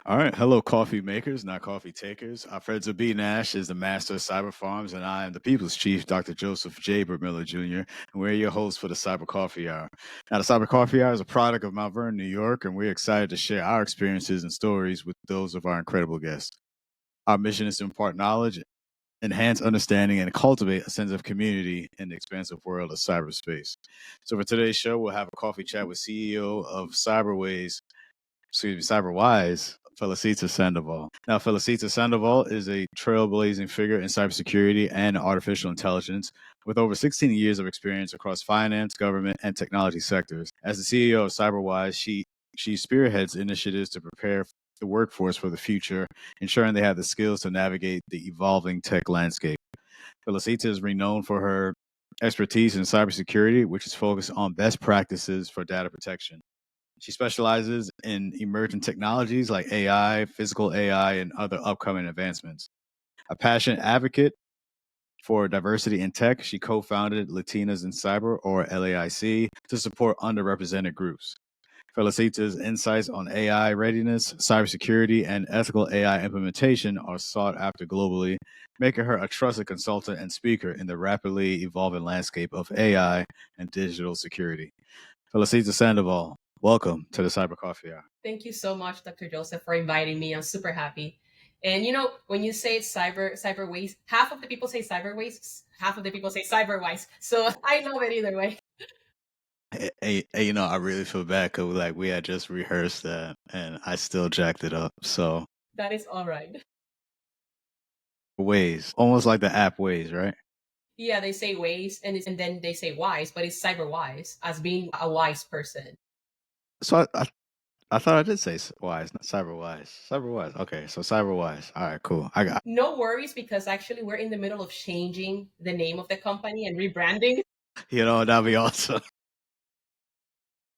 All right. Hello, coffee makers, not coffee takers. Fred B. Nash is the master of cyber farms, and I am the people's chief, Dr. Joseph J. Miller Jr., and we're your hosts for the Cyber Coffee Hour. Now, the Cyber Coffee Hour is a product of Mount Vernon, New York, and we're excited to share our experiences and stories with those of our incredible guests. Our mission is to impart knowledge, enhance understanding, and cultivate a sense of community in the expansive world of cyberspace. So, for today's show, we'll have a coffee chat with CEO of CyberwAIse, Felicita Sandoval. Now, Felicita Sandoval is a trailblazing figure in cybersecurity and artificial intelligence with over 16 years of experience across finance, government, and technology sectors. As the CEO of CyberwAIse, she spearheads initiatives to prepare the workforce for the future, ensuring they have the skills to navigate the evolving tech landscape. Felicita is renowned for her expertise in cybersecurity, which is focused on best practices for data protection. She specializes in emerging technologies like AI, physical AI, and other upcoming advancements. A passionate advocate for diversity in tech, she co founded Latinas in Cyber, or LAIC, to support underrepresented groups. Felicita's insights on AI readiness, cybersecurity, and ethical AI implementation are sought after globally, making her a trusted consultant and speaker in the rapidly evolving landscape of AI and digital security. Felicita Sandoval, welcome to the Cyber Coffee Hour. Thank you so much, Dr. Joseph, for inviting me. I'm super happy. And when you say cyber waste, half of the people say cyber waste, half of the people say cyberwise. So I love it either way. I really feel bad because we had just rehearsed that and I still jacked it up. So That is all right. Waze, almost like the app Waze, right? Yeah, they say waste and then they say wise, but it's cyber wise as being a wise person. So I thought I did say wise, not cyber wise. Cyber wise. Okay, so cyber wise. All right, cool. I got. No worries because actually we're in the middle of changing the name of the company and rebranding. That'd be awesome.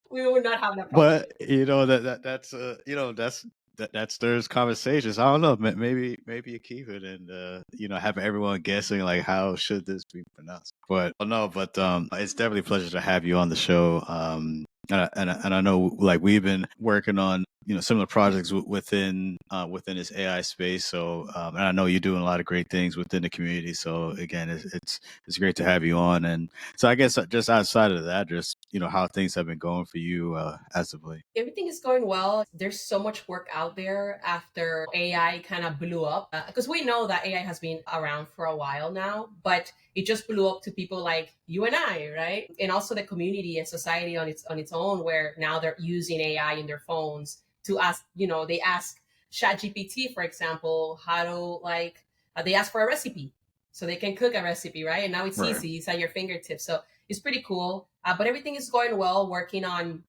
We will not have that problem. But that's that stirs conversations. I don't know. Maybe you keep it and having everyone guessing like how should this be pronounced. But no, but it's definitely a pleasure to have you on the show. And I know like we've been working on similar projects within this AI space. So and I know you're doing a lot of great things within the community. So again, it's great to have you on. And so I guess just outside of that, just how things have been going for you as of late. Everything is going well. There's so much work out there after AI kind of blew up. Because we know that AI has been around for a while now, but it just blew up to people like you and I, right? And also the community and society on its own, where now they're using AI in their phones to ask. They ask ChatGPT, for example, how to they ask for a recipe so they can cook a recipe, right? And now it's Right. easy; it's at your fingertips. So it's pretty cool. But everything is going well. Working on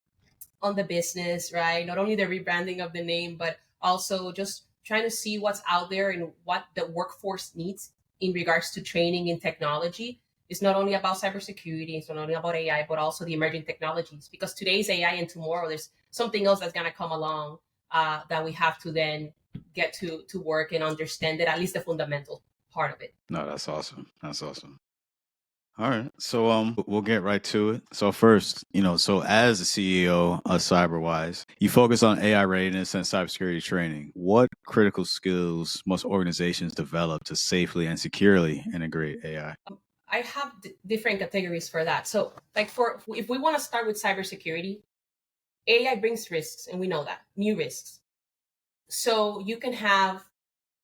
the business, right? Not only the rebranding of the name, but also just trying to see what's out there and what the workforce needs in regards to training in technology. It's not only about cybersecurity, it's not only about AI, but also the emerging technologies. Because today's AI and tomorrow there's something else that's gonna come along that we have to then get to work and understand it, at least the fundamental part of it. No, that's awesome. That's awesome. All right. So we'll get right to it. So first, so as the CEO of CyberwAIse, you focus on AI readiness and cybersecurity training. What critical skills must organizations develop to safely and securely integrate AI? I have different categories for that. So, like for if we want to start with cybersecurity, AI brings risks, and we know that new risks. So you can have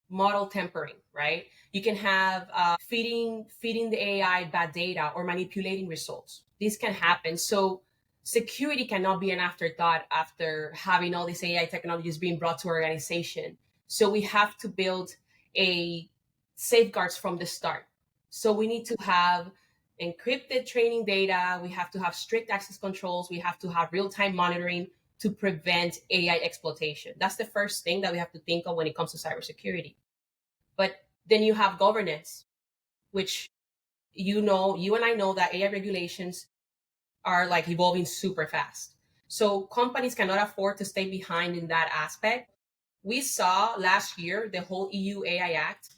model tampering, right? You can have feeding the AI bad data or manipulating results. This can happen. So security cannot be an afterthought after having all these AI technologies being brought to our organization. So we have to build a safeguards from the start. So we need to have encrypted training data. We have to have strict access controls. We have to have real-time monitoring to prevent AI exploitation. That's the first thing that we have to think of when it comes to cybersecurity. But then you have governance, which you and I know that AI regulations are like evolving super fast. So companies cannot afford to stay behind in that aspect. We saw last year the whole EU AI Act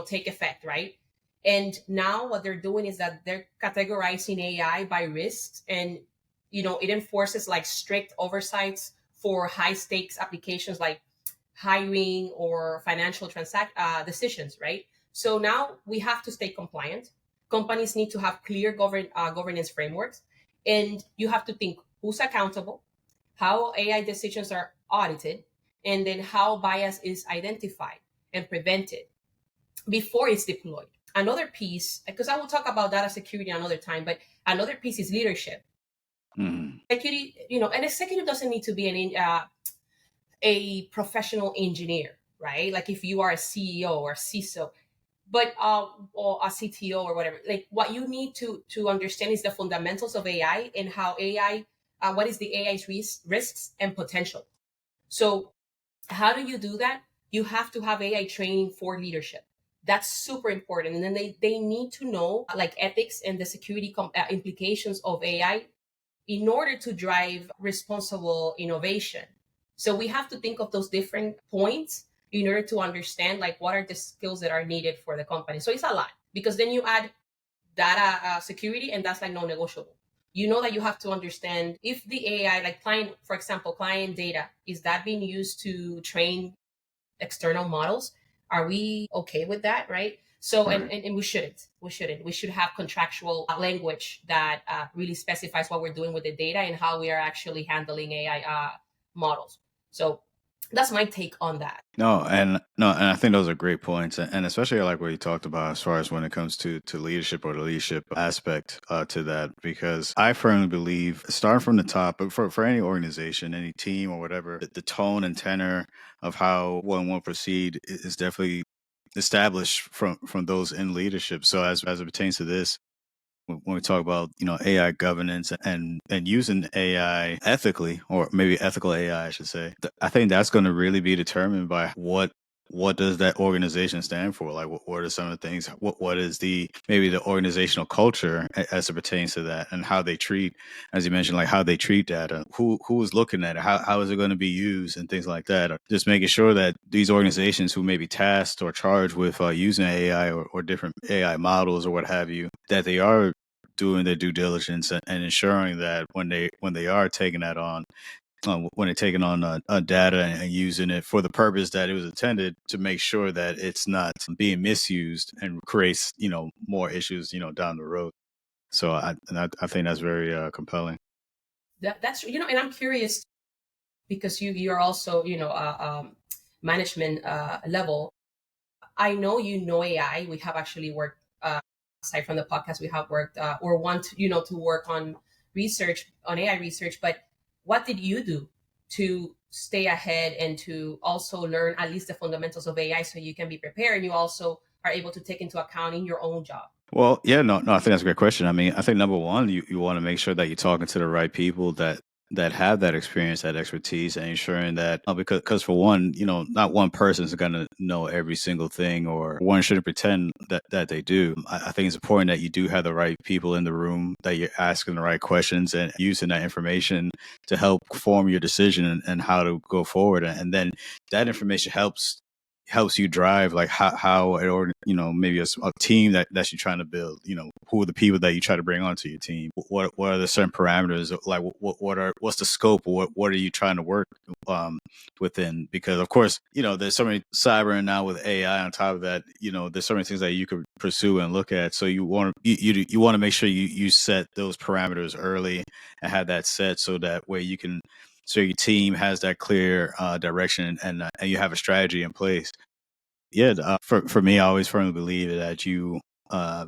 take effect, right? And now what they're doing is that they're categorizing AI by risks, and it enforces like strict oversights for high stakes applications like hiring or financial decisions, right? So now we have to stay compliant. Companies need to have clear governance frameworks, and you have to think who's accountable, how AI decisions are audited, and then how bias is identified and prevented before it's deployed. Another piece, because I will talk about data security another time, but another piece is leadership. Security, an executive doesn't need to be a professional engineer, right? Like if you are a CEO or CISO, but or a CTO or whatever. Like what you need to understand is the fundamentals of AI and how AI, what is the AI's risks and potential. So how do you do that? You have to have AI training for leadership. That's super important. And then they need to know like ethics and the security implications of AI in order to drive responsible innovation. So we have to think of those different points in order to understand like what are the skills that are needed for the company. So it's a lot because then you add data security and that's like non-negotiable. You know that you have to understand if the AI, like client, for example, client data, is that being used to train external models? Are we okay with that, right? So, Right. and we shouldn't. We should have contractual language that really specifies what we're doing with the data and how we are actually handling AI models. So that's my take on that. And I think those are great points, and especially I like what you talked about as far as when it comes to leadership or the leadership aspect to that, because I firmly believe starting from the top, but for any organization, any team or whatever, the tone and tenor of how one will proceed is definitely established from those in leadership. So as it pertains to this, when we talk about AI governance and using AI ethically, or maybe ethical AI, I should say, I think that's going to really be determined by what does that organization stand for? Like, what are some of the things? What is maybe the organizational culture as it pertains to that, and how they treat, as you mentioned, like how they treat data, who is looking at it, how is it going to be used, and things like that. Just making sure that these organizations who may be tasked or charged with using AI or different AI models or what have you, that they are doing their due diligence and ensuring that when they are taking that on, when they're taking on data and using it for the purpose that it was intended, to make sure that it's not being misused and creates more issues down the road. So I think that's very compelling. That's and I'm curious because you're also management level. I know AI. We have actually worked aside from the podcast. We have worked or want to work on research on AI research. But what did you do to stay ahead and to also learn at least the fundamentals of AI so you can be prepared and you also are able to take into account in your own job? Well, yeah, no, I think that's a great question. I mean, I think number one, you want to make sure that you're talking to the right people that have that experience, that expertise, and ensuring that because for one, not one person is going to know every single thing, or one shouldn't pretend that they do. I think it's important that you do have the right people in the room, that you're asking the right questions and using that information to help form your decision and how to go forward, and then that information helps you drive like how it, or maybe a team that you're trying to build. Who are the people that you try to bring onto your team? What are the certain parameters, like what's the scope, or what are you trying to work within? Because of course there's so many cyber, and now with AI on top of that, there's so many things that you could pursue and look at. So you want to make sure you set those parameters early and have that set, so that way so your team has that clear direction, and you have a strategy in place. Yeah, for me, I always firmly believe that you uh,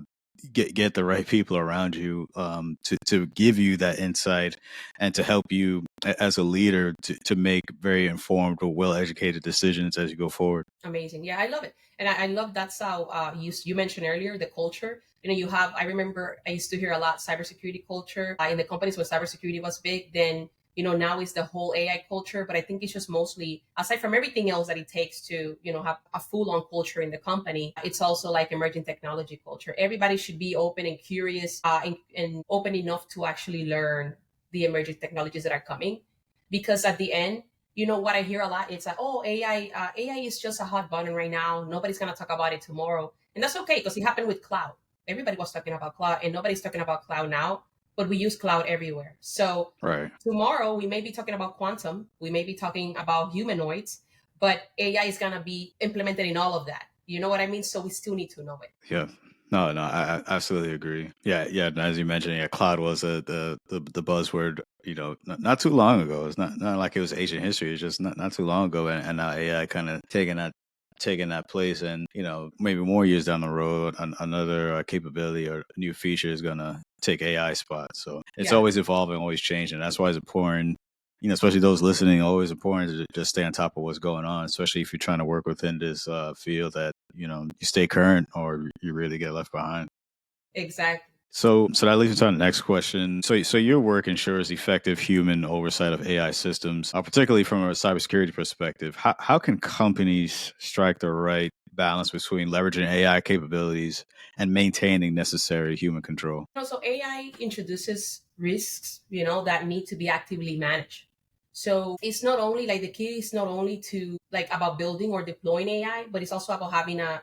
get the right people around you to give you that insight and to help you as a leader to make very informed or well educated decisions as you go forward. Amazing. Yeah, I love it. And I love that's how you mentioned earlier the culture. You have, I remember I used to hear a lot cybersecurity culture in the companies when cybersecurity was big. Then, now it's the whole AI culture. But I think it's just mostly, aside from everything else that it takes to, have a full on culture in the company, it's also like emerging technology culture. Everybody should be open and curious and open enough to actually learn the emerging technologies that are coming. Because at the end, what I hear a lot, it's like, oh, AI is just a hot button right now. Nobody's gonna talk about it tomorrow, and that's okay because it happened with cloud. Everybody was talking about cloud, and nobody's talking about cloud now. But we use cloud everywhere. So Right. tomorrow we may be talking about quantum. We may be talking about humanoids. but AI is going to be implemented in all of that. You know what I mean? So we still need to know it. Yeah. No, I absolutely agree. Yeah, yeah. And as you mentioned, yeah, cloud was the buzzword. Not too long ago. It's not like it was ancient history. It's just not too long ago, and now AI kind of taking that place, and maybe more years down the road, another capability or new feature is gonna take AI spot. So it's Yeah, always evolving, always changing. That's why it's important. Especially those listening, always important to just stay on top of what's going on, especially if you're trying to work within this field that, you stay current or you really get left behind. exactly. So that leads me to the next question. So your work ensures effective human oversight of AI systems, particularly from a cybersecurity perspective. How can companies strike the right balance between leveraging AI capabilities and maintaining necessary human control? So AI introduces risks, that need to be actively managed. So it's not only like the key is not only to like about building or deploying AI, but it's also about having a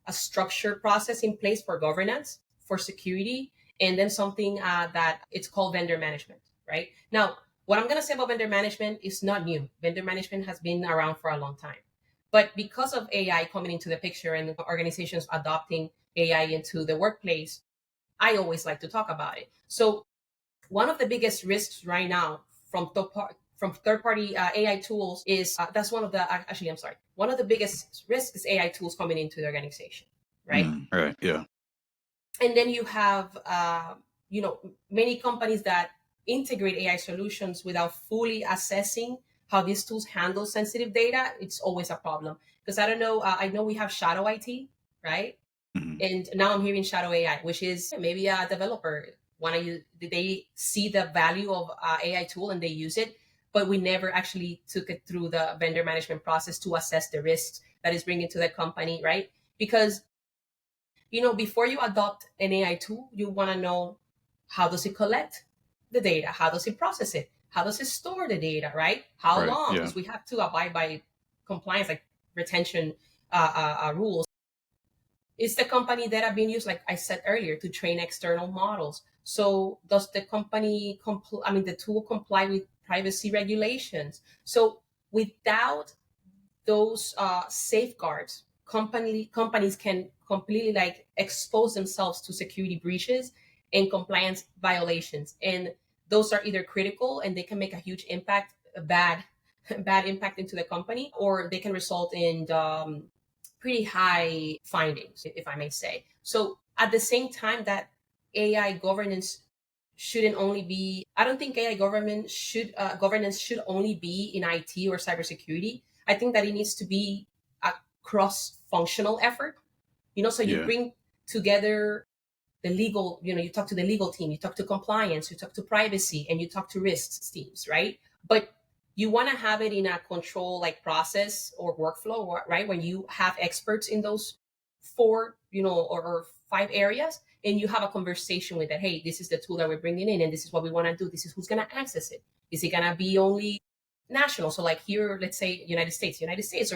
structured process in place for governance, for security, and then something that it's called vendor management, right? Now, what I'm going to say about vendor management is not new. Vendor management has been around for a long time. But because of AI coming into the picture and organizations adopting AI into the workplace, I always like to talk about it. So one of the biggest risks right now from third party AI tools is that's one of the actually I'm sorry, one of the biggest risks is AI tools coming into the organization, right? Right. Yeah. And then you have many companies that integrate AI solutions without fully assessing how these tools handle sensitive data. It's always a problem because I don't know. I know we have shadow IT, right? Mhm. And now I'm hearing shadow AI, which is maybe a developer want to use. They see the value of AI tool and they use it, but we never actually took it through the vendor management process to assess the risks that is bringing to the company, right? Because before you adopt an AI tool, you want to know how does it collect the data, how does it process it, how does it store the data, right? How Right. long? Yeah. Because we have to abide by compliance, like retention rules. Is the company that have been used, like I said earlier, to train external models? So does the company the tool comply with privacy regulations? So without those safeguards, companies can completely like expose themselves to security breaches and compliance violations, and those are either critical and they can make a huge impact, a bad bad impact into the company, or they can result in pretty high findings, if I may say. So at the same time that AI governance shouldn't only be, I don't think AI governance should only be in IT or cybersecurity. I think that it needs to be a cross-functional effort. So you Yeah. bring together the legal, you talk to the legal team, you talk to compliance, you talk to privacy, and you talk to risks teams, right? But you want to have it in a control like process or workflow, right? When you have experts in those four, or five areas, and you have a conversation with that. Hey, this is the tool that we're bringing in, and this is what we want to do. This is who's going to access it. Is it going to be only national? So, like here, let's say United States, or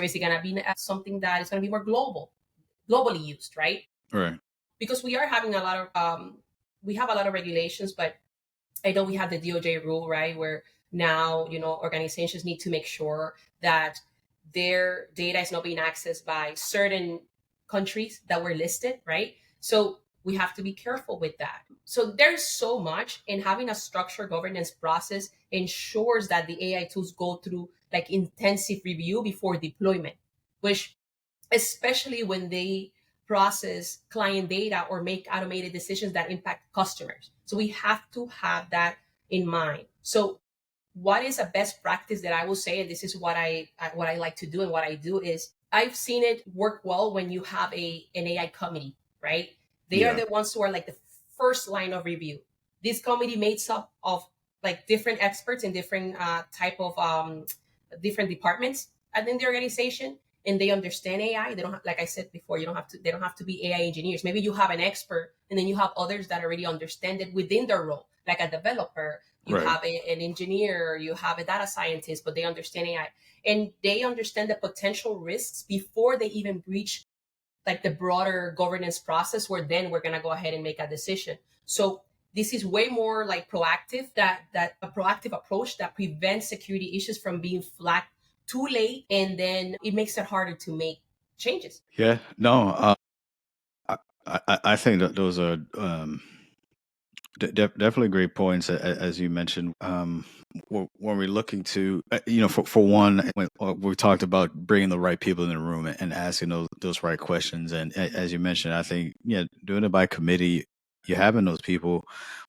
is it going to be something that is going to be more globally used, right? Right. Because we are having a lot of we have a lot of regulations, but I know we have the DOJ rule, right, where now organizations need to make sure that their data is not being accessed by certain countries that were listed, right? So we have to be careful with that. So there's so much, and having a structured governance process ensures that the AI tools go through like intensive review before deployment, which especially when they process client data or make automated decisions that impact customers. So we have to have that in mind. So what is a best practice that I will say, and this is what I like to do and what I do is I've seen it work well when you have an AI committee, right? They are Yeah. the ones who are like the first line of review. This committee makes up of like different experts in different type of different departments within the organization, and they understand AI. They don't have, like I said before, you don't have to. They don't have to be AI engineers. Maybe you have an expert, and then you have others that already understand it within their role, like a developer. You Right. have an engineer, you have a data scientist, but they understand AI, and they understand the potential risks before they even breach like the broader governance process, where then we're going to go ahead and make a decision. So this is way more like proactive, that a proactive approach that prevents security issues from being flagged too late, and then it makes it harder to make changes. Yeah, no, I think that those are definitely great points, as you mentioned. When we're looking to, for one, we talked about bringing the right people in the room and asking those right questions. And as you mentioned, I think, yeah, doing it by committee, you're having those people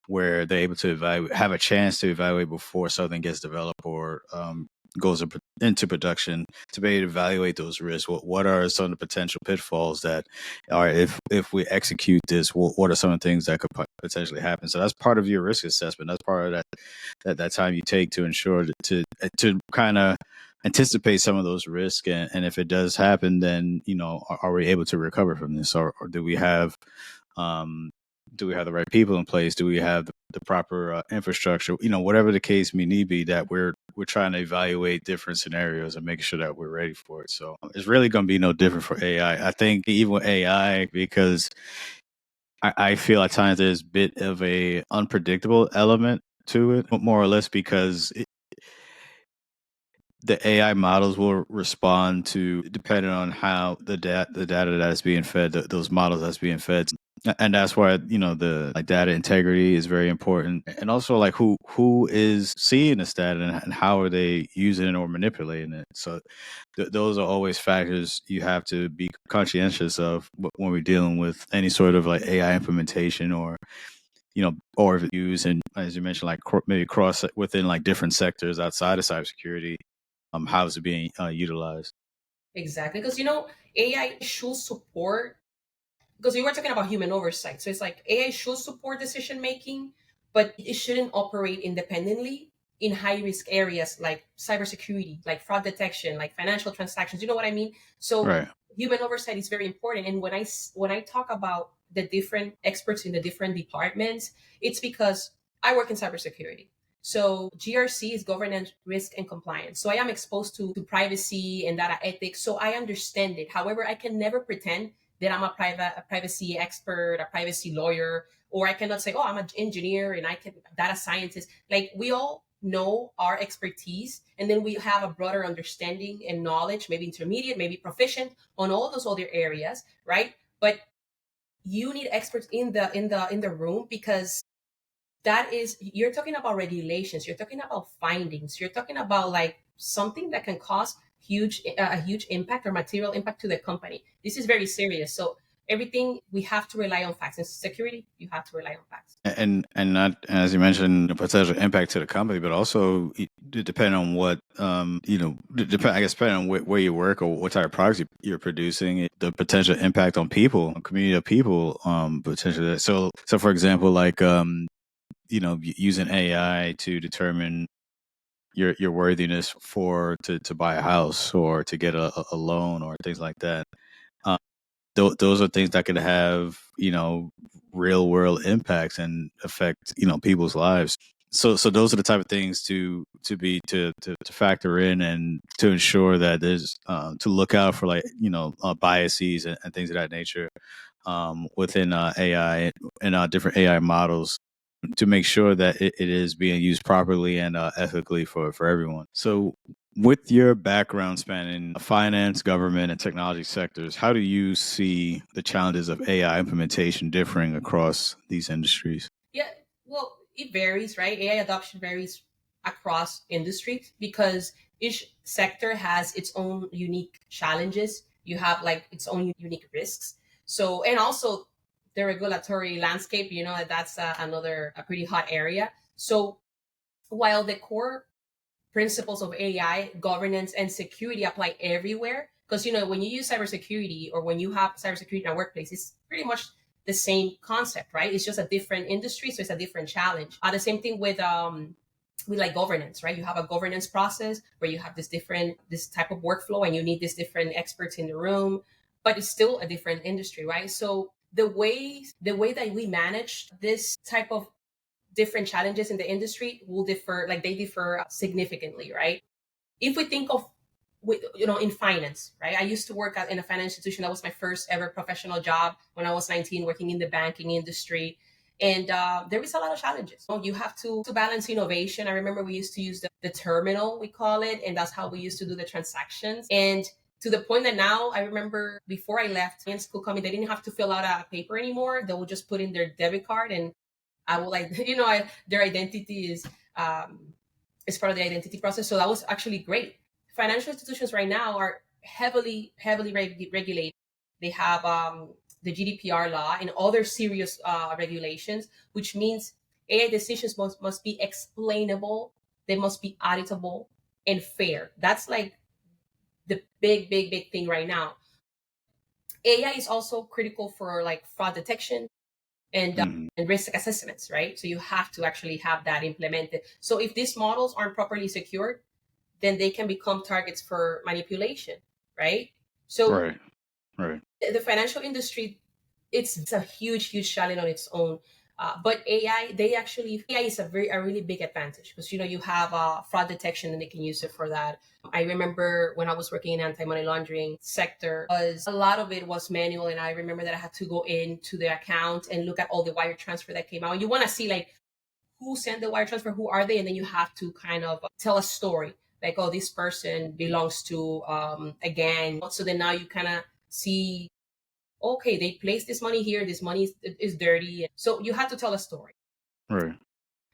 where they're able to evaluate, have a chance to evaluate before something gets developed or goes into production, to be able to evaluate those risks. What are some of the potential pitfalls that, all right, if we execute this, what are some of the things that could potentially happen? So that's part of your risk assessment. That's part of that time you take to ensure to kind of anticipate some of those risks, and if it does happen, then are we able to recover from this, or um, do we have the right people in place? Do we have the proper infrastructure? Whatever the case may need be, that we're trying to evaluate different scenarios and making sure that we're ready for it. So it's really going to be no different for AI. I think even with AI, because I feel at times there's a bit of a unpredictable element to it, more or less, because the AI models will respond to, depending on how the data that is being fed, those models that's being fed. And that's why, the data integrity is very important. And also, like, who is seeing this data, and how are they using it or manipulating it. So those are always factors you have to be conscientious of when we're dealing with any sort of like AI implementation, or if it's used, and as you mentioned, like maybe cross within like different sectors outside of cybersecurity. How is it being utilized? Exactly, because AI should support, because we were talking about human oversight. So it's like AI should support decision making, but it shouldn't operate independently in high risk areas like cybersecurity, like fraud detection, like financial transactions. You know what I mean? So Right. human oversight is very important. And when I talk about the different experts in the different departments, it's because I work in cybersecurity. So GRC is governance, risk, and compliance. So I am exposed to privacy and data ethics. So I understand it. However, I can never pretend that I'm a privacy expert, a privacy lawyer, or I cannot say, oh, I'm an engineer and I can data scientist. Like, we all know our expertise, and then we have a broader understanding and knowledge, maybe intermediate, maybe proficient on all those other areas, right? But you need experts in the room, because that is, you're talking about regulations, you're talking about findings, you're talking about like something that can cause a huge impact or material impact to the company. This is very serious. So everything, we have to rely on facts. In security, you have to rely on facts. And not, as you mentioned, the potential impact to the company, but also depending on what I guess depending on where you work or what type of products you're producing, the potential impact on people, community of people, potentially. So for example, like using AI to determine your worthiness to buy a house or to get a loan or things like that. Um, those are things that could have real world impacts and affect people's lives. So those are the type of things to factor in, and to ensure that there's to look out for, like, biases and things of that nature within AI and different AI models, to make sure that it is being used properly and ethically for everyone. So, with your background spanning finance, government, and technology sectors, how do you see the challenges of AI implementation differing across these industries? Yeah, well, it varies, right? AI adoption varies across industries because each sector has its own unique challenges. You have like its own unique risks. So, and also the regulatory landscape, that's a pretty hot area. So, while the core principles of AI, governance, and security apply everywhere, because when you use cybersecurity, or when you have cybersecurity in a workplace, it's pretty much the same concept, right? It's just a different industry, so it's a different challenge. The same thing with like governance, right? You have a governance process where you have this type of workflow, and you need these different experts in the room, but it's still a different industry, right? So the way that we manage this type of different challenges in the industry will differ, like they differ significantly, right? If we think of, in finance, right? I used to work in a financial institution. That was my first ever professional job when I was 19, working in the banking industry. And there is a lot of challenges. You have to balance innovation. I remember we used to use the terminal, we call it, and that's how we used to do the transactions. And to the point that now, I remember before I left in school coming, they didn't have to fill out a paper anymore. They would just put in their debit card, and I would like, their identity is part of the identity process. So that was actually great. Financial institutions right now are heavily regulated. They have the GDPR law and other serious regulations, which means AI decisions must be explainable, they must be auditable and fair. That's like the big thing right now. AI is also critical for like fraud detection and risk assessments, right? So you have to actually have that implemented. So if these models aren't properly secured, then they can become targets for manipulation, right? So Right. Right. the financial industry, it's a huge challenge on its own. But AI, AI is a really big advantage because you have fraud detection and they can use it for that. I remember when I was working in anti-money laundering sector, was a lot of it was manual, and I remember that I had to go into the account and look at all the wire transfer that came out. And you want to see like who sent the wire transfer, who are they, and then you have to kind of tell a story like, oh, this person belongs to a gang. So then now you kind of see, okay, they placed this money here, this money is dirty. So you have to tell a story. Right.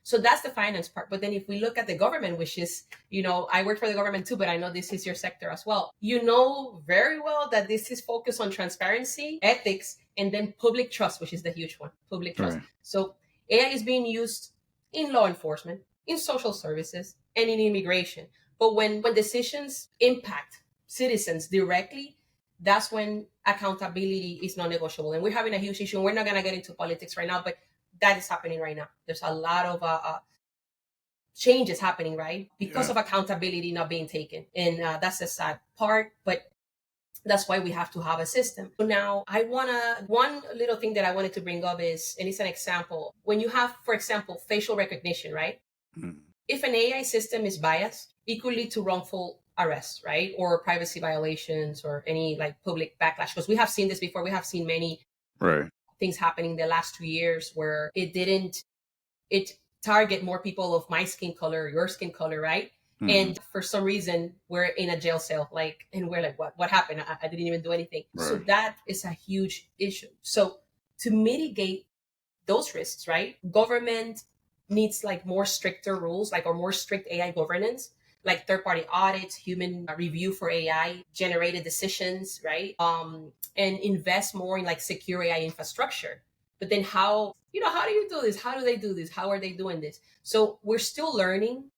So that's the finance part. But then if we look at the government, which is, I work for the government too, but I know this is your sector as well. You know very well that this is focused on transparency, ethics, and then public trust, which is the huge one, public trust. Right. So AI is being used in law enforcement, in social services, and in immigration. But when decisions impact citizens directly, that's when accountability is non-negotiable. And we're having a huge issue. And we're not going to get into politics right now, but that is happening right now. There's a lot of changes happening, right? Because of accountability not being taken. And that's the sad part. But that's why we have to have a system. So now one little thing that I wanted to bring up is, and it's an example, when you have, for example, facial recognition, right? If an AI system is biased, it could lead to wrongful arrests, right? Or privacy violations or any like public backlash. Because we have seen this before. We have seen many things happening the last 2 years where it target more people of my skin color, your skin color, right? And for some reason we're in a jail cell, like, and we're like, what happened? I didn't even do anything. Right. So that is a huge issue. So to mitigate those risks, right, government needs like more stricter rules, like, or more strict AI governance, like third-party audits, human review for AI generated decisions, right? And invest more in like secure AI infrastructure. But then how do you do this? How do they do this? How are they doing this? So we're still learning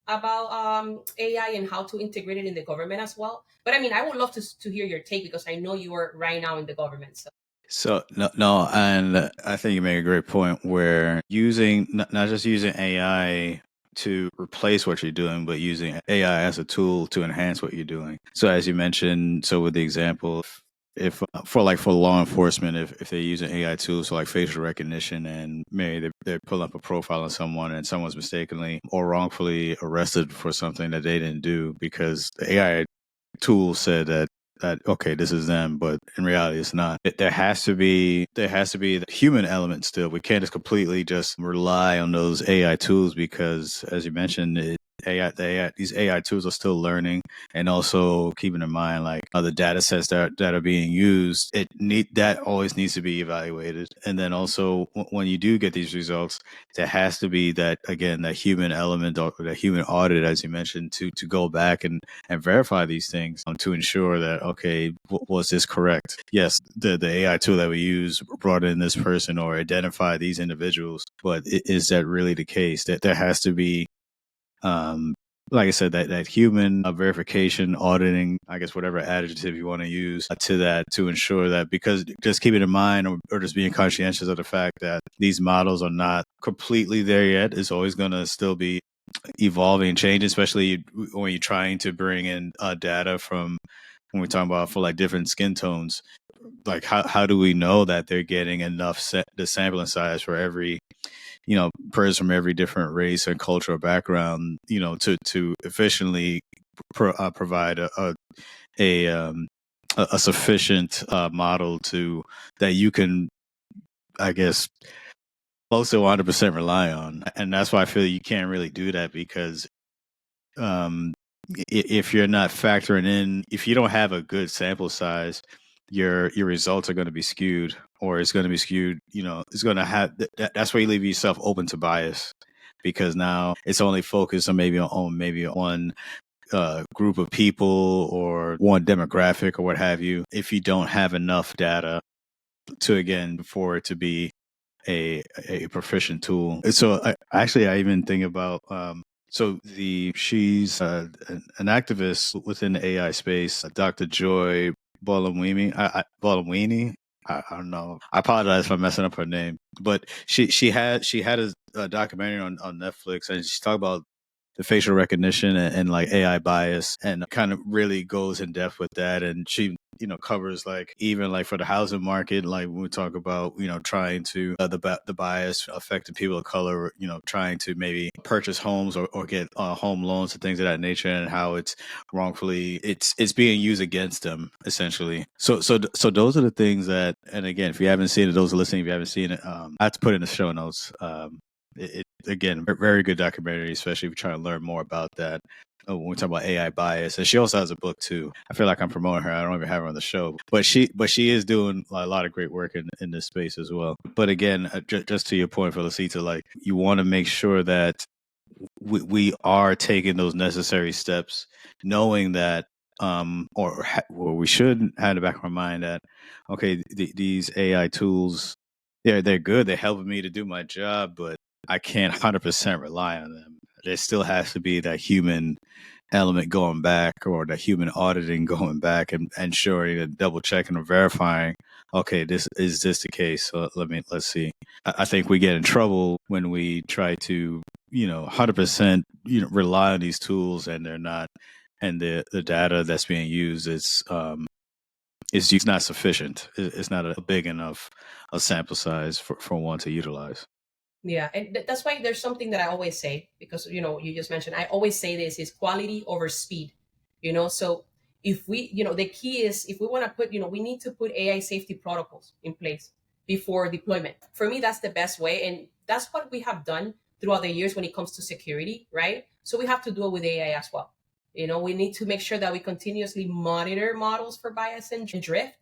about AI and how to integrate it in the government as well. But I mean, I would love to hear your take because I know you are right now in the government. So no, and I think you make a great point where using not just using AI to replace what you're doing, but using AI as a tool to enhance what you're doing. So as you mentioned, so with the example, if for law enforcement, if they're using AI tools, so like facial recognition, and maybe they pull up a profile on someone and someone's mistakenly or wrongfully arrested for something that they didn't do because the AI tool said that okay, this is them, but in reality it's not. There has to be the human element still. We can't just completely just rely on those AI tools because, as you mentioned, these AI tools are still learning, and also keeping in mind like the data sets that are being used. That always needs to be evaluated, and then also when you do get these results, there has to be that human element or that human audit, as you mentioned, to go back and verify these things to ensure that, okay, was this correct? Yes, the AI tool that we use brought in this person or identified these individuals, but is that really the case? That there has to be, like I said, that human verification, auditing, I guess whatever adjective you want to use to that, to ensure that, because just keeping in mind or just being conscientious of the fact that these models are not completely there yet. It's always going to still be evolving and changing, especially when you're trying to bring in data from, when we're talking about for like different skin tones. Like how do we know that they're getting enough the sampling size for every person from every different race and cultural background, to efficiently provide a sufficient model to that you can, I guess, close to 100% rely on. And that's why I feel you can't really do that because if you're not factoring in, if you don't have a good sample size, your results are going to be skewed, or it's going to be skewed. It's going to have that's why you leave yourself open to bias, because now it's only focused on maybe one group of people or one demographic or what have you. If you don't have enough data to, again, for it to be a proficient tool. So I even think about she's an activist within the AI space, Dr. Joy Bolamwini. I don't know. I apologize for messing up her name, but she had a documentary on Netflix, and she talked about the facial recognition and like AI bias, and kind of really goes in depth with that. And she, covers like even like for the housing market, like when we talk about, trying to the bias affecting people of color, trying to maybe purchase homes or get home loans and things of that nature, and how it's wrongfully it's being used against them essentially. So those are the things that, and again, if you haven't seen it, those listening, if you haven't seen it, I have to put it in the show notes. Again, very good documentary, especially if you're trying to learn more about that. When we talk about AI bias, and she also has a book too. I feel like I'm promoting her. I don't even have her on the show, but she is doing a lot of great work in this space as well. But again, just to your point, Felicita, like you want to make sure that we are taking those necessary steps, knowing that, or we should have in the back of our mind that, okay, these AI tools, they're good. They're helping me to do my job, but I can't 100% rely on them. There still has to be that human element going back, or the human auditing going back and ensuring and double checking or verifying, okay, this the case. So let's see. I think we get in trouble when we try to 100% rely on these tools, and they're not, and the data that's being used is not sufficient. It's not a big enough a sample size for one to utilize. Yeah, and that's why there's something that I always say, because you just mentioned, I always say this is quality over speed. So if we, the key is, if we want to put, we need to put AI safety protocols in place before deployment. For me, that's the best way, and that's what we have done throughout the years when it comes to security, right? So we have to do it with AI as well. We need to make sure that we continuously monitor models for bias and drift,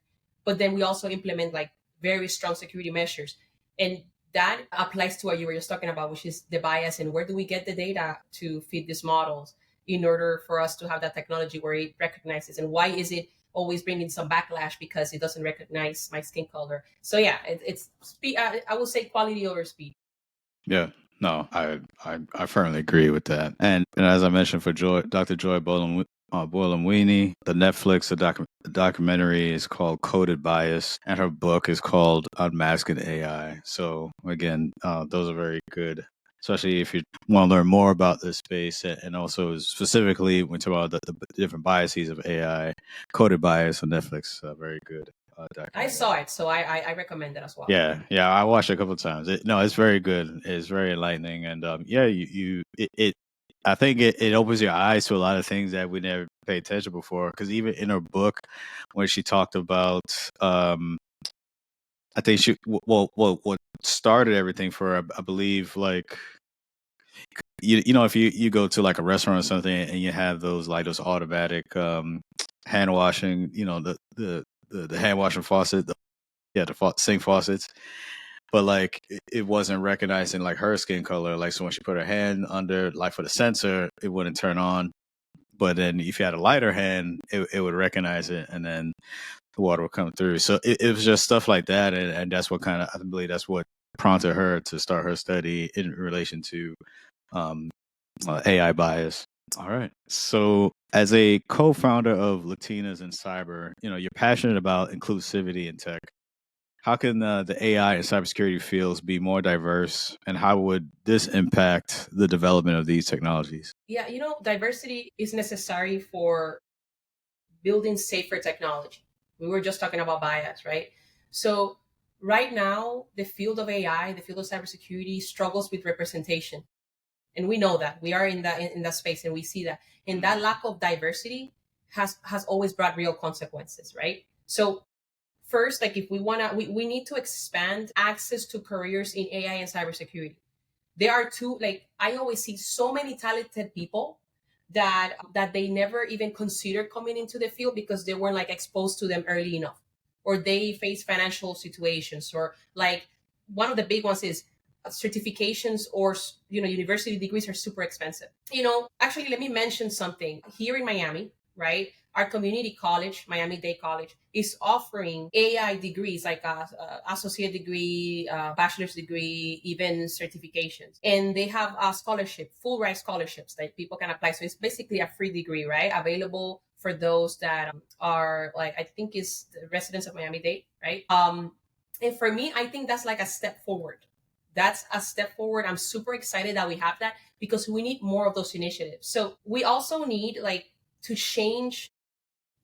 but then we also implement like very strong security measures. And that applies to what you were just talking about, which is the bias and where do we get the data to feed these models in order for us to have that technology where it recognizes, and why is it always bringing some backlash because it doesn't recognize my skin color. So yeah, it's speed. I would say quality over speed. Yeah, no, I firmly agree with that. And as I mentioned, for Dr. Joy Bolamwini, the Netflix documentary is called Coded Bias, and her book is called Unmasking AI. So again, those are very good, especially if you want to learn more about this space, and also specifically when we talk about the different biases of AI. Coded Bias on Netflix, very good. I saw it, so I recommend it as well. Yeah, I watched it a couple of times. No, it's very good. It's very enlightening, and yeah, I think it opens your eyes to a lot of things that we never paid attention before. Because even in her book, when she talked about, I think what started everything for her, I believe, like if you go to like a restaurant or something, and you have those automatic hand washing, the hand washing faucet, the sink faucets. But like it wasn't recognizing like her skin color. Like, so when she put her hand under, like for the sensor, it wouldn't turn on. But then if you had a lighter hand, it would recognize it, and then the water would come through. So it was just stuff like that, and that's what kind of, I believe that's what prompted her to start her study in relation to um, AI bias. All right. So as a co-founder of Latinas in Cyber, you're passionate about inclusivity in tech. How can the AI and cybersecurity fields be more diverse, and how would this impact the development of these technologies? Yeah, diversity is necessary for building safer technology. We were just talking about bias, right? So right now, the field of AI, the field of cybersecurity struggles with representation. And we know that. We are in that space, and we see that. And that lack of diversity has always brought real consequences, right? So First, like if we want to, we need to expand access to careers in AI and cybersecurity. There are two, like I always see so many talented people that they never even considered coming into the field because they weren't like exposed to them early enough, or they face financial situations, or like one of the big ones is certifications, or university degrees are super expensive. Actually, let me mention something here in Miami, right? Our community college, Miami-Dade College, is offering AI degrees, like a associate degree, bachelor's degree, even certifications. And they have a scholarship, full ride scholarships that people can apply. So it's basically a free degree, right? Available for those that are like, I think is the residents of Miami-Dade, right? And for me, I think that's like a step forward. That's a step forward. I'm super excited that we have that because we need more of those initiatives. So we also need like to change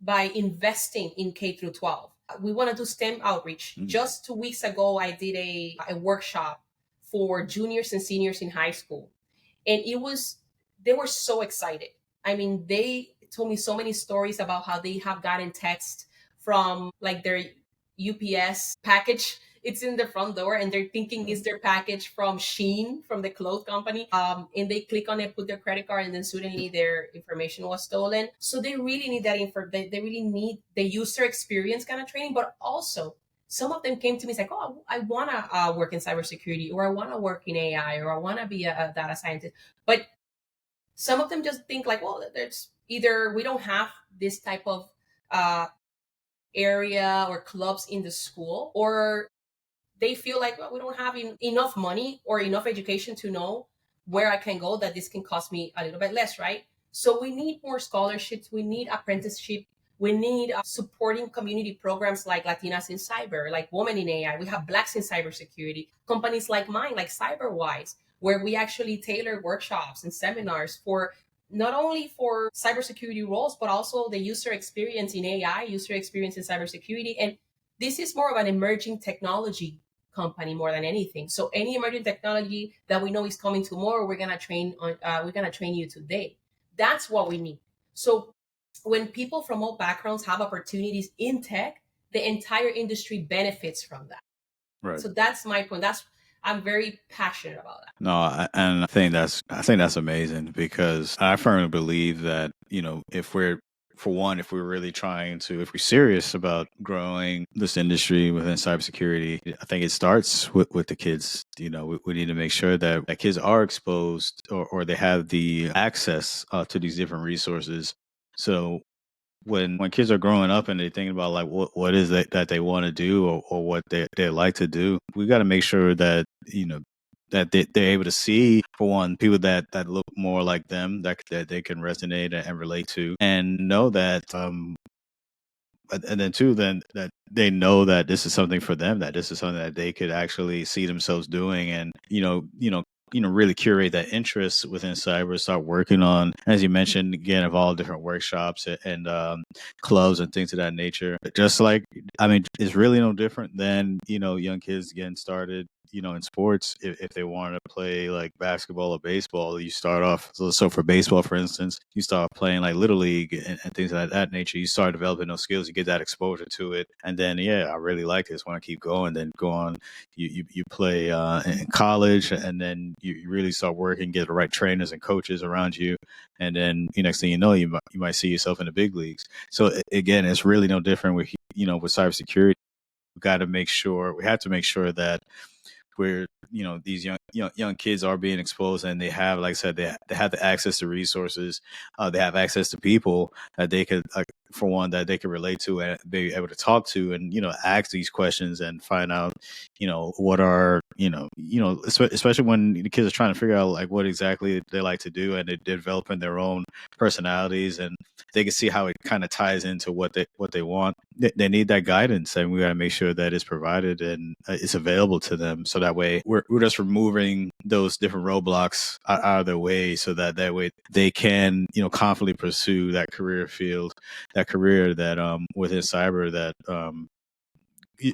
by investing in K through 12. We want to do STEM outreach. Just 2 weeks ago, I did a workshop for juniors and seniors in high school. And they were so excited. I mean, they told me so many stories about how they have gotten text from like their UPS package. It's in the front door and they're thinking it's their package from Shein, from the clothes company. And they click on it, put their credit card, and then suddenly their information was stolen. So they really need that info. They really need the user experience kind of training, but also some of them came to me, it's like, oh, I want to work in cybersecurity, or I want to work in AI, or I want to be a data scientist. But some of them just think like, well, there's either we don't have this type of uh, area or clubs in the school, or they feel like, well, we don't have enough money or enough education to know where I can go, that this can cost me a little bit less, right? So we need more scholarships. We need apprenticeship. We need supporting community programs like Latinas in cyber, like Women in AI. We have Blacks in cybersecurity. Companies like mine, like CyberwAIse, where we actually tailor workshops and seminars for not only for cybersecurity roles, but also the user experience in AI, user experience in cybersecurity. And this is more of an emerging technology company more than anything. So any emerging technology that we know is coming tomorrow, we're gonna train on. We're gonna train you today. That's what we need. So when people from all backgrounds have opportunities in tech, the entire industry benefits from that. Right. So that's my point. I'm very passionate about that. No, and I think that's amazing because I firmly believe that if we're for one, if we're really trying to, if we're serious about growing this industry within cybersecurity, I think it starts with the kids. We need to make sure that kids are exposed, or they have the access to these different resources. So when kids are growing up and they're thinking about like what is it that they want to do, or what they like to do, we got to make sure that that they're able to see, for one, people that look more like them, that they can resonate and relate to, and know that and then two, then that they know that this is something for them, that this is something that they could actually see themselves doing, and really curate that interest within cyber, start working on, as you mentioned again, of all different workshops and clubs and things of that nature. Just like, I mean, it's really no different than young kids getting started in sports. If they want to play like basketball or baseball, you start off, so for baseball, for instance, you start playing like little league and things of that nature. You start developing those skills, you get that exposure to it, and then I really like this, want to keep going, then go on, you play in college, and then you really start working, get the right trainers and coaches around you, and then next thing you know, you might see yourself in the big leagues. So again, it's really no different with with cybersecurity. We have to make sure that where these young kids are being exposed, and they have, like I said, they have the access to resources, they have access to people that they could, for one, that they could relate to and be able to talk to, and ask these questions and find out what are especially when the kids are trying to figure out like what exactly they like to do, and they're developing their own personalities, and they can see how it kind of ties into what they want. They need that guidance, and we got to make sure that it's provided and it's available to them, so that way we're just removing those different roadblocks out of their way, so that way they can confidently pursue that career field, that career that within cyber, that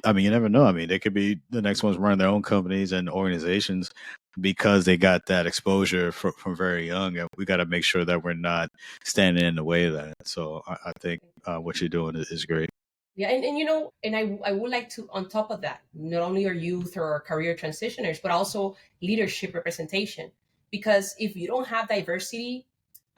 I mean, you never know. I mean, they could be the next ones running their own companies and organizations because they got that exposure from very young. And we got to make sure that we're not standing in the way of that. So I think what you're doing is great. Yeah, and I would like to, on top of that, not only our youth or our career transitioners, but also leadership representation. Because if you don't have diversity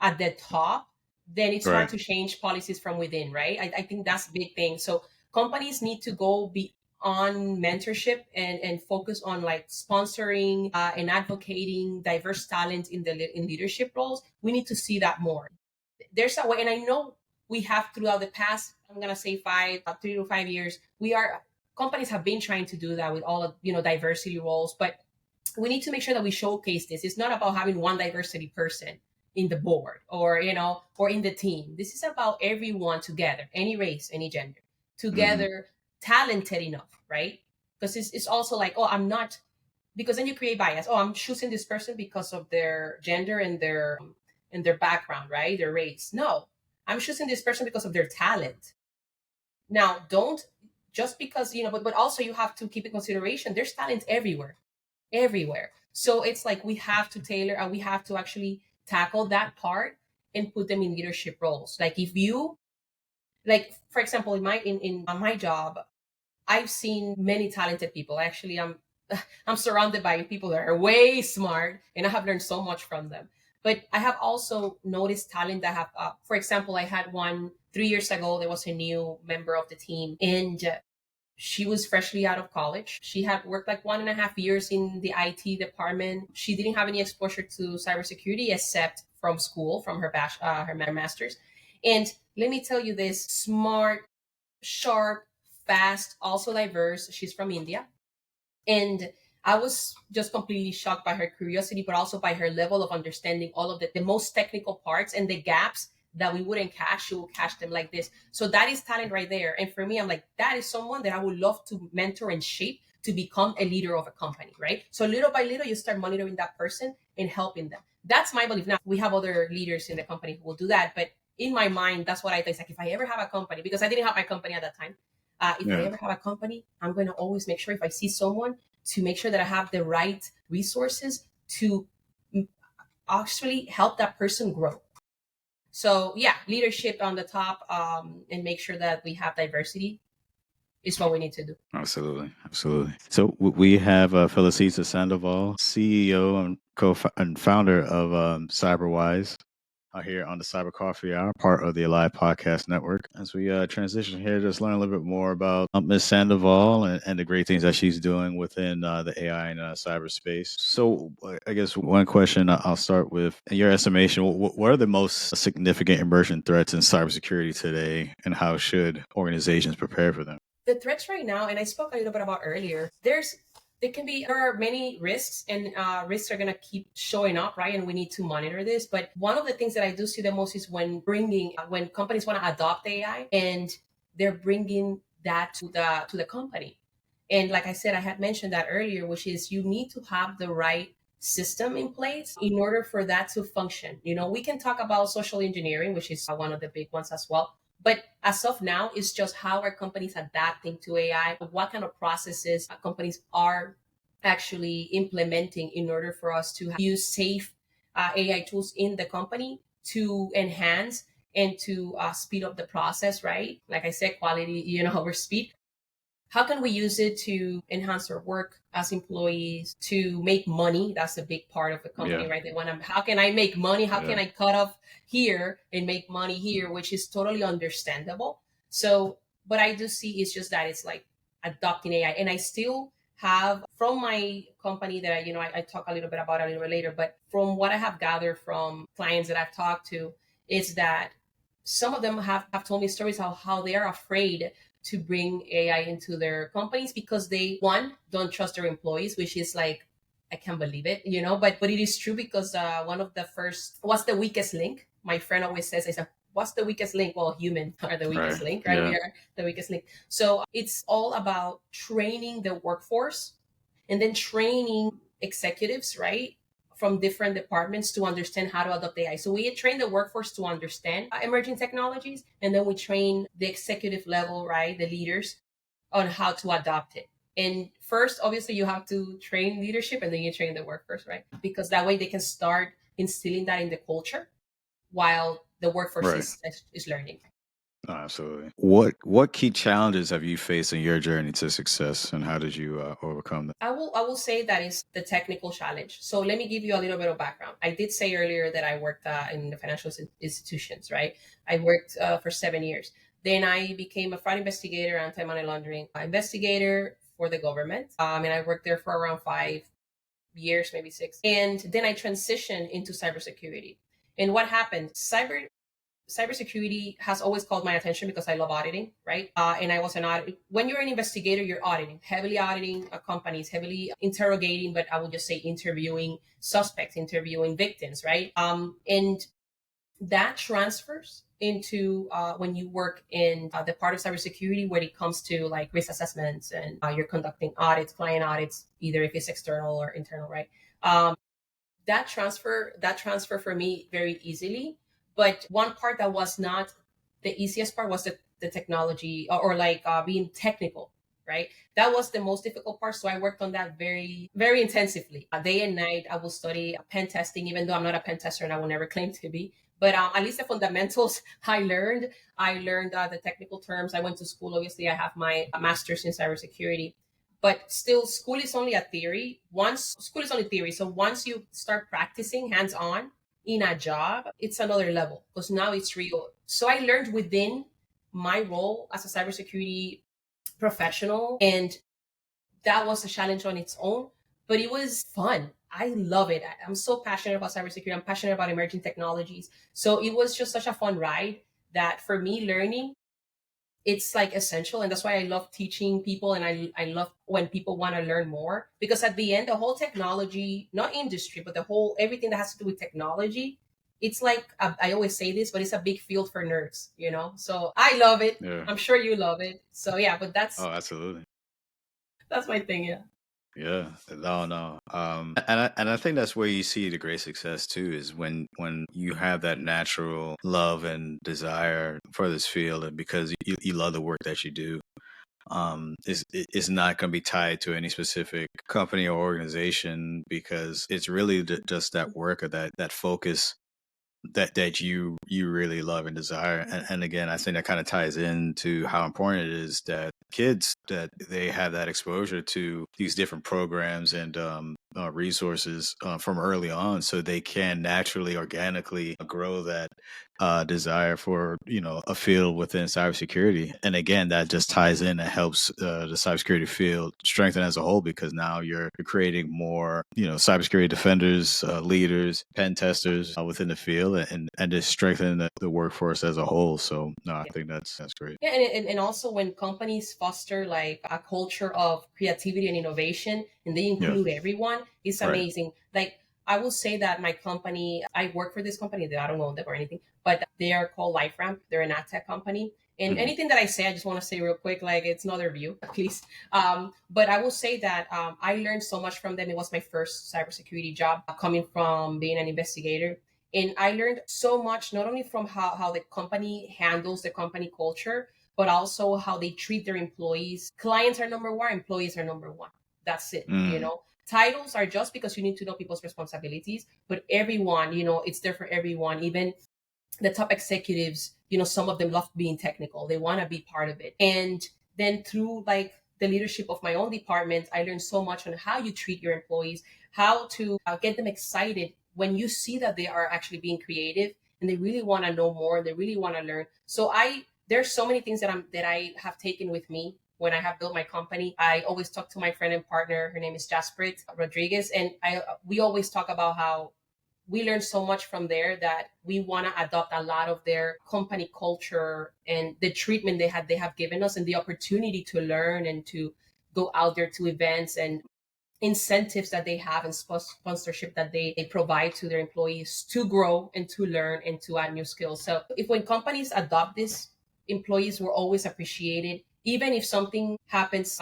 at the top, then it's hard Right. to change policies from within, right? I think that's a big thing. So companies need to go beyond mentorship and focus on like sponsoring and advocating diverse talent in leadership roles. We need to see that more. There's a way, and I know we have throughout the past, I'm gonna say 3 to 5 years, we are companies have been trying to do that with all of diversity roles, but we need to make sure that we showcase this. It's not about having one diversity person in the board or or in the team. This is about everyone together, any race, any gender, Hmm. together, talented enough, right? Because it's also like, oh, I'm not, because then you create bias. Oh, I'm choosing this person because of their gender and their background, right? Their race. No, I'm choosing this person because of their talent. Now, don't just because but also you have to keep in consideration there's talent everywhere, everywhere. So it's like we have to tailor and we have to actually tackle that part and put them in leadership roles. Like if you like, for example, in my job, I've seen many talented people. Actually, I'm surrounded by people that are way smart, and I have learned so much from them. But I have also noticed talent that have, for example, I had one 3 years ago. There was a new member of the team, and she was freshly out of college. She had worked like 1.5 years in the IT department. She didn't have any exposure to cybersecurity except from school, from her master's. And let me tell you this: smart, sharp, fast, also diverse. She's from India. And I was just completely shocked by her curiosity, but also by her level of understanding all of the most technical parts and the gaps that we wouldn't catch. She will catch them like this. So that is talent right there. And for me, I'm like, that is someone that I would love to mentor and shape to become a leader of a company, right? So little by little, you start monitoring that person and helping them. That's my belief. Now, we have other leaders in the company who will do that. But in my mind, that's what I think. It's like, if I ever have a company, because I didn't have my company at that time, if I Yeah. ever have a company, I'm going to always make sure if I see someone to make sure that I have the right resources to actually help that person grow. So yeah, leadership on the top, and make sure that we have diversity is what we need to do. Absolutely, absolutely. So we have Felicita Sandoval, CEO and and founder of CyberwAIse, here on the Cyber Coffee Hour, part of the Alive Podcast Network. As we transition here, just learn a little bit more about Ms. Sandoval and the great things that she's doing within the AI and cyberspace. So, I guess one question I'll start with: in your estimation, what are the most significant emerging threats in cybersecurity today, and how should organizations prepare for them? The threats right now, and I spoke a little bit about earlier, there are many risks, and risks are going to keep showing up, right? And we need to monitor this. But one of the things that I do see the most is when companies want to adopt AI and they're bringing that to the company. And like I said, I had mentioned that earlier, which is you need to have the right system in place in order for that to function. We can talk about social engineering, which is one of the big ones as well. But as of now, it's just how are companies adapting to AI, what kind of processes companies are actually implementing in order for us to use safe AI tools in the company to enhance and to speed up the process, right? Like I said, quality, over speed. How can we use it to enhance our work as employees, to make money? That's a big part of the company, Yeah, right? They want to, how can I make money? How can yeah, I cut off here and make money here, which is totally understandable. So, but I do see it's just that it's like adopting AI. And I still have from my company that I talk a little bit about it a little bit later, but from what I have gathered from clients that I've talked to, is that some of them have told me stories how they are afraid to bring AI into their companies because they, one, don't trust their employees, which is like, I can't believe it, but it is true because one of the first, what's the weakest link? My friend always says, I said, what's the weakest link? Well, humans are the weakest right, link, right? We yeah, are the weakest link. So it's all about training the workforce and then training executives, right? From different departments to understand how to adopt AI. So we train the workforce to understand emerging technologies, and then we train the executive level, right, the leaders, on how to adopt it. And first, obviously, you have to train leadership, and then you train the workforce, right? Because that way they can start instilling that in the culture while the workforce right. is learning. Oh, absolutely. What key challenges have you faced in your journey to success, and how did you overcome them? I will say that is the technical challenge. So let me give you a little bit of background. I did say earlier that I worked in the financial institutions, right? I worked for 7 years. Then I became a fraud investigator, anti-money laundering investigator for the government. And I worked there for around 5 years, maybe six. And then I transitioned into cybersecurity. And what happened? Cybersecurity has always called my attention because I love auditing, right? And I was an audit. When you're an investigator, you're auditing, heavily auditing companies, heavily interrogating, but I would just say interviewing suspects, interviewing victims, right? And that transfers into when you work in the part of cybersecurity where it comes to like risk assessments and you're conducting audits, client audits, either if it's external or internal, right? Um, that transfer for me very easily. But one part that was not the easiest part was the technology or like being technical, right? That was the most difficult part. So I worked on that very, very intensively. Day and night, I will study pen testing, even though I'm not a pen tester and I will never claim to be. But at least the fundamentals I learned. I learned the technical terms. I went to school. Obviously, I have my master's in cybersecurity, but still school is only a theory. Once school is only theory, so once you start practicing hands on in a job, it's another level because now it's real. So I learned within my role as a cybersecurity professional, and that was a challenge on its own, but it was fun. I love it. I'm so passionate about cybersecurity. I'm passionate about emerging technologies. So it was just such a fun ride that for me, learning it's like essential, and that's why I love teaching people, and I love when people want to learn more, because at the end the whole technology, not industry, but the whole everything that has to do with technology, it's like I always say this, but it's a big field for nerds, so I love it. Yeah. I'm sure you love it, so yeah, but that's Oh, absolutely. that's my thing, yeah. Yeah, no, no. And I think that's where you see the great success too, is when you have that natural love and desire for this field, and because you love the work that you do. Is not going to be tied to any specific company or organization, because it's really just that work, or that focus that you really love and desire. And again, I think that kind of ties into how important it is that kids, that they have that exposure to these different programs and resources from early on, so they can naturally, organically grow that desire for a field within cybersecurity. And again, that just ties in and helps the cybersecurity field strengthen as a whole, because now you're creating more cybersecurity defenders, leaders, pen testers within the field, and just strengthening the workforce as a whole. So no, I think that's great. Yeah, and also when companies foster like a culture of creativity and innovation and they Yeah, include everyone, it's right. amazing. Like I will say that my company, I work for this company that I don't own them or anything, but they are called LifeRamp. They're an ad tech company. And Hmm. anything that I say, I just want to say real quick, like it's not their view, please. But I will say that I learned so much from them. It was my first cybersecurity job coming from being an investigator. And I learned so much, not only from how the company handles the company culture, but also how they treat their employees. Clients are number one, employees are number one. That's it. Mm. Titles are just because you need to know people's responsibilities, but everyone, it's there for everyone. Even the top executives, some of them love being technical. They want to be part of it. And then through like the leadership of my own department, I learned so much on how you treat your employees, how to get them excited when you see that they are actually being creative and they really want to know more, they really want to learn. So there's so many things that I have taken with me when I have built my company. I always talk to my friend and partner. Her name is Jasprit Rodriguez, and we always talk about how we learned so much from there that we want to adopt a lot of their company culture and the treatment they have given us and the opportunity to learn and to go out there to events and incentives that they have and sponsorship that they provide to their employees to grow and to learn and to add new skills. So if when companies adopt this, employees will always appreciate it, even if something happens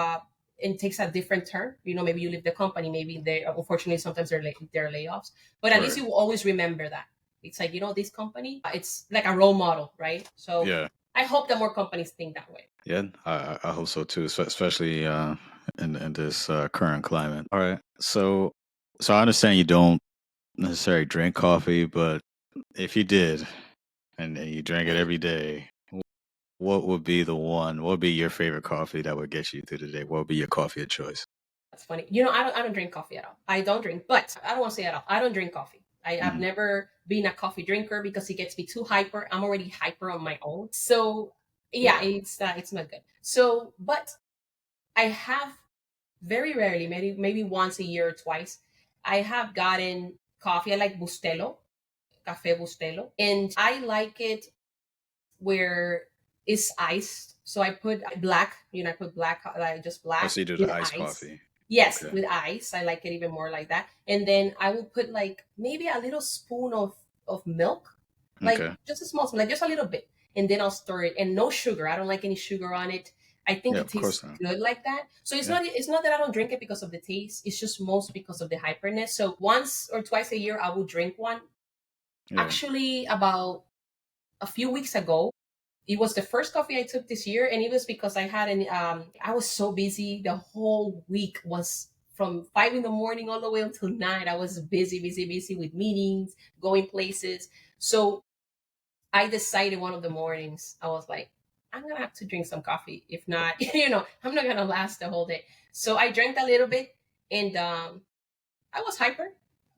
and takes a different turn. Maybe you leave the company, maybe they unfortunately sometimes there are layoffs, but at least Right. you will always remember that. It's like, this company, it's like a role model, right? So Yeah. I hope that more companies think that way. Yeah, I hope so too, especially in this current climate. All right, so I understand you don't necessarily drink coffee, but if you did, and you drank it every day, what would be the one? What would be your favorite coffee that would get you through the day? What would be your coffee of choice? That's funny. I don't drink coffee at all. I don't drink, but I don't want to say at all. I don't drink coffee. I've Mhm. never been a coffee drinker because it gets me too hyper. I'm already hyper on my own. So yeah, Yeah. it's not good. So, but I have very rarely, maybe once a year or twice, I have gotten coffee. I like Bustelo, Cafe Bustelo, and I like it where it's iced. So I put black, I put black, like just Oh, black so you do with the iced ice. coffee. Yes, Okay. with ice. I like it even more like that. And then I will put like maybe a little spoon of milk, like Okay. just a small spoon, like just a little bit. And then I'll stir it, and no sugar. I don't like any sugar on it. I think Yeah, it of course tastes not. good like that. So Yeah. it's not that I don't drink it because of the taste. It's just most because of the hyperness. So once or twice a year I will drink one. Yeah. Actually, about a few weeks ago, it was the first coffee I took this year, and it was because I was so busy. The whole week was from 5 in the morning all the way until 9. I was busy, busy, busy with meetings, going places. So I decided one of the mornings, I was like, I'm gonna have to drink some coffee. If not, I'm not gonna last the whole day. So I drank a little bit, and I was hyper,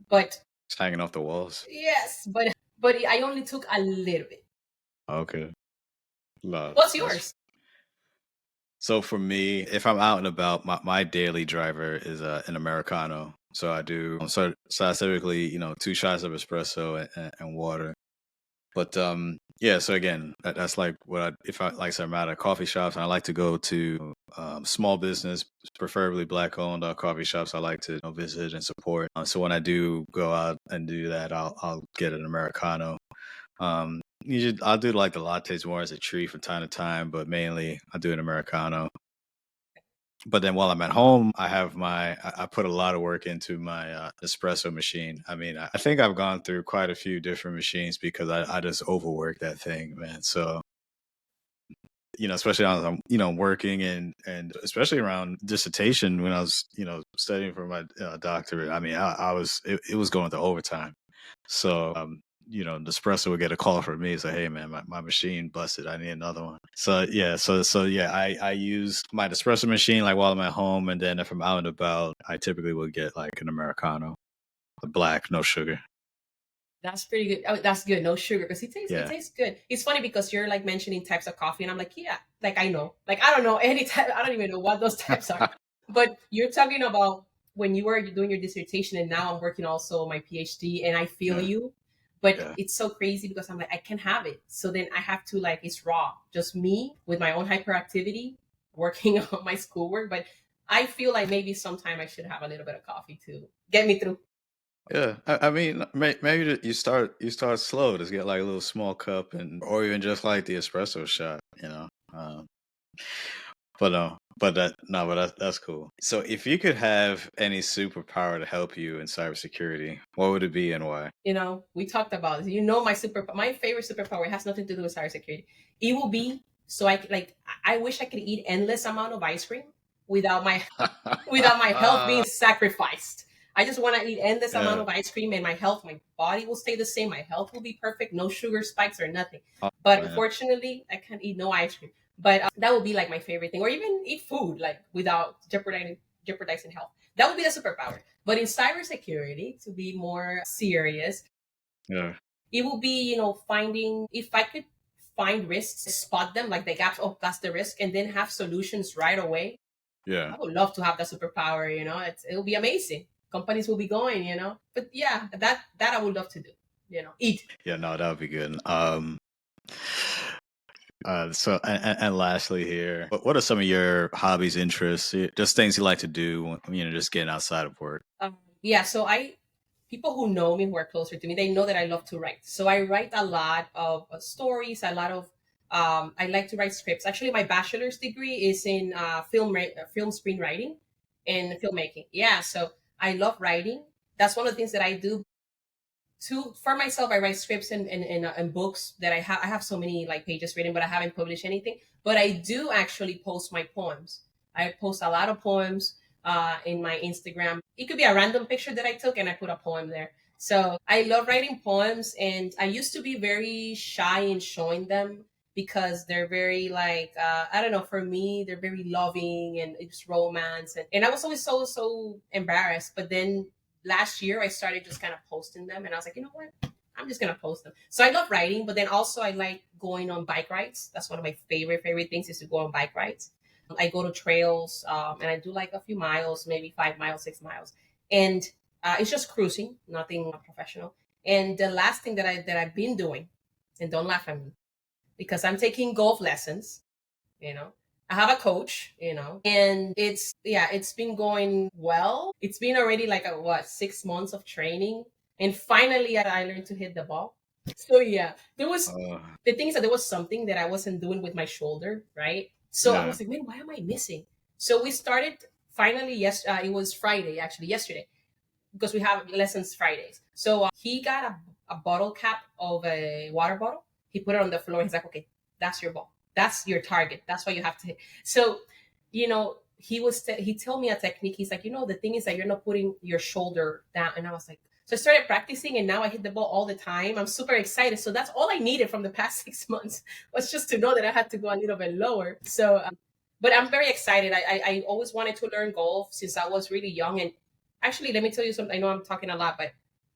but It's hanging off the walls. yes, but I only took a little bit. Okay. Love. What's That's yours? so for me, if I'm out and about, my daily driver is an Americano. So I do so I typically, 2 shots of espresso and water. But yeah, so again, that's like what I if I like I said, I'm at a coffee shops and I like to go to small business, preferably black owned coffee shops. I like to visit and support. So when I do go out and do that, I'll get an Americano. Usually I'll do like the lattes more as a treat from time to time, but mainly I do an Americano. But then while I'm at home, I put a lot of work into my espresso machine. I mean, I think I've gone through quite a few different machines because I just overwork that thing, man. So, especially as I'm, working and especially around dissertation when I was, studying for my doctorate. I mean, it was going to overtime. So, the espresso would get a call from me. Say, hey, man, my machine busted. I need another one. So, yeah. So yeah, I use my espresso machine like while I'm at home. And then if I'm out and about, I typically will get like an Americano, the black, no sugar. That's pretty good. Oh, that's good. No sugar because it Yeah. tastes good. It's funny because you're like mentioning types of coffee, and I'm like, yeah, like I know. Like I don't know any type. I don't even know what those types are. But you're talking about when you were doing your dissertation, and now I'm working also my PhD, and I feel Yeah. you. But Yeah. it's so crazy because I'm like, I can't have it. So then I have to like it's raw, just me with my own hyperactivity, working on my schoolwork. But I feel like maybe sometime I should have a little bit of coffee to get me through. Yeah, I mean, maybe you start slow. Just get like a little small cup, or even just like the espresso shot. But no, but that no, but that's cool. So, if you could have any superpower to help you in cybersecurity, what would it be and why? We talked about this. My favorite superpower has nothing to do with cybersecurity. It will be so I could, like I wish I could eat endless amount of ice cream without my without my health being sacrificed. I just want to eat endless amount Yeah. of ice cream and my body will stay the same. My health will be perfect. No sugar spikes or nothing. Oh But man. unfortunately, I can't eat no ice cream. But that would be like my favorite thing, or even eat food like without jeopardizing health. That would be the superpower. But in cybersecurity, to be more serious, Yeah. it will be finding if I could find risks, spot them like the gaps. Oh, that's the risk, and then have solutions right away. Yeah. I would love to have that superpower. It'll be amazing. Companies will be going. But yeah, that I would love to do. Eat. Yeah. No, that would be good. So and lastly here, what are some of your hobbies, interests, just things you like to do? Just getting outside of work. Yeah, so people who know me, who are closer to me, they know that I love to write. So I write a lot of stories, a lot of I like to write scripts. Actually, my bachelor's degree is in film screenwriting and filmmaking. Yeah, so I love writing. That's one of the things that I do for myself. I write scripts and books that I have so many like pages written, but I haven't published anything. But I do actually post my poems. I post a lot of poems in my Instagram. It could be a random picture that I took and I put a poem there. So I love writing poems, and I used to be very shy in showing them. because they're very like I don't know. For me, they're very loving and it's romance, and I was always so embarrassed. But then last year, I started just kind of posting them, and I was like, you know what? I'm just gonna post them. So I love writing, but then also I like going on bike rides. That's one of my favorite things is to go on bike rides. I go to trails, and I do like a few miles, maybe 5 miles, 6 miles, and it's just cruising, nothing professional. And the last thing that I've been doing, and don't laugh at me, because I'm taking golf lessons. You know, I have a coach. And it's been going well. It's been already like 6 months of training, and finally I learned to hit the ball. So yeah, there was the thing is that there was something that I wasn't doing with my shoulder, right? So I was like, man, why am I missing? So we started finally. Yes, it was Friday, actually, yesterday, because we have lessons Fridays. So he got a bottle cap of a water bottle. He put it on the floor. He's like, okay, that's your ball. That's your target. That's what you have to hit. So, he told me a technique. He's like, the thing is that you're not putting your shoulder down. And I was like, so I started practicing, and now I hit the ball all the time. I'm super excited. So that's all I needed from the past 6 months, was just to know that I had to go a little bit lower. So, but I'm very excited. I always wanted to learn golf since I was really young. And actually, let me tell you something. I know I'm talking a lot, but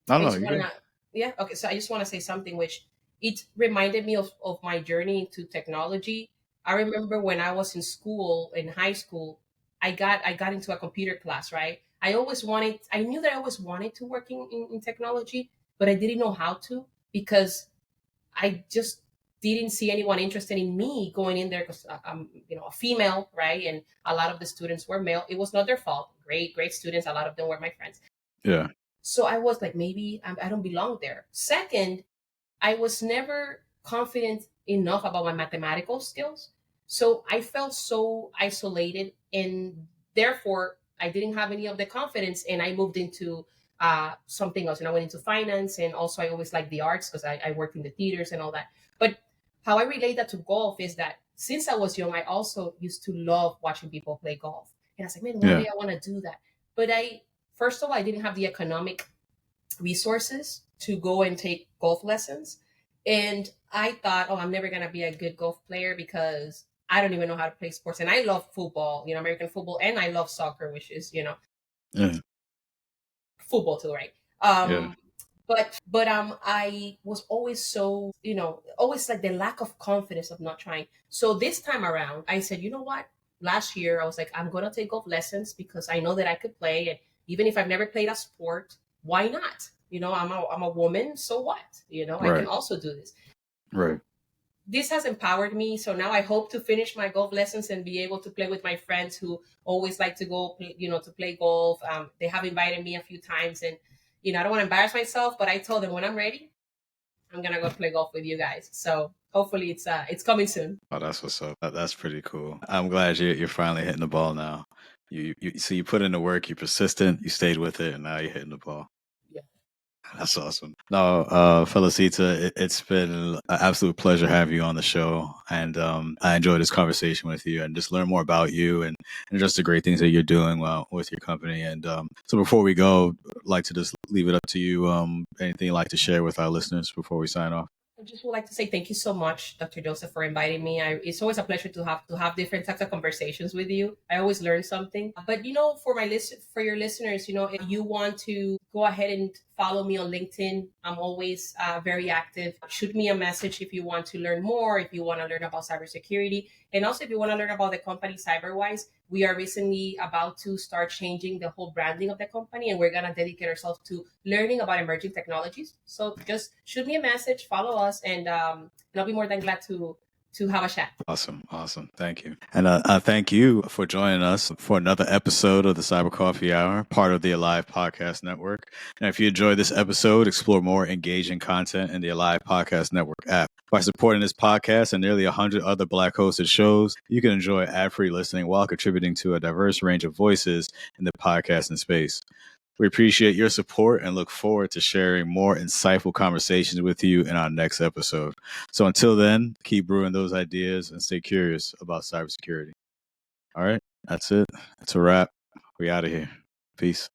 I I know just you want good. to, yeah, okay. So I just want to say something which it reminded me of my journey into technology. I remember when I was in school, in high school, I got into a computer class, right? I knew that I always wanted to work in technology, but I didn't know how to, because I just didn't see anyone interested in me going in there, because I'm, a female, right? And a lot of the students were male. It was not their fault. Great students. A lot of them were my friends. Yeah. So I was like, maybe I don't belong there. Second, I was never confident enough about my mathematical skills. So I felt so isolated, and therefore I didn't have any of the confidence, and I moved into something else. And I went into finance, and also I always liked the arts because I worked in the theaters and all that. But how I relate that to golf is that since I was young, I also used to love watching people play golf. And I was like, man, one Yeah. day I want to do that. But first of all, I didn't have the economic resources to go and take golf lessons. And I thought, oh, I'm never going to be a good golf player because I don't even know how to play sports. And I love football, American football, and I love soccer, which is, Yeah. football too, right? Yeah. But I was always so, always like the lack of confidence of not trying. So this time around, I said, you know what? Last year, I was like, I'm gonna take golf lessons because I know that I could play, and even if I've never played a sport, why not? I'm a woman, so what? I can Right. also do this. Right. This has empowered me. So now I hope to finish my golf lessons and be able to play with my friends who always like to go, to play golf. They have invited me a few times, and I don't want to embarrass myself, but I told them when I'm ready, I'm gonna go play golf with you guys. So hopefully it's coming soon. Oh, that's what's up. That's pretty cool. I'm glad you're finally hitting the ball now. You put in the work, you're persistent, you stayed with it, and now you're hitting the ball. Yeah. That's awesome. No, Felicita, it's been an absolute pleasure having you on the show, and I enjoyed this conversation with you, and just learn more about you, and just the great things that you're doing with your company. And so, before we go, I'd like to just leave it up to you. Anything you'd like to share with our listeners before we sign off? I just would like to say thank you so much, Dr. Joseph, for inviting me. It's always a pleasure to have different types of conversations with you. I always learn something. But for your listeners, if you want to go ahead and follow me on LinkedIn, I'm always very active. Shoot me a message if you want to learn more, if you want to learn about cybersecurity, and also if you want to learn about the company CyberwAIse. We are recently about to start changing the whole branding of the company, and we're going to dedicate ourselves to learning about emerging technologies. So just shoot me a message, follow us, and I'll be more than glad to have a chat. Awesome. Thank you. And thank you for joining us for another episode of the Cyber Coffee Hour, part of the Alive Podcast Network. And if you enjoyed this episode, explore more engaging content in the Alive Podcast Network app. By supporting this podcast and nearly 100 other Black hosted shows, you can enjoy ad-free listening while contributing to a diverse range of voices in the podcasting space. We appreciate your support and look forward to sharing more insightful conversations with you in our next episode. So until then, keep brewing those ideas and stay curious about cybersecurity. All right, that's it. It's a wrap. We out of here. Peace.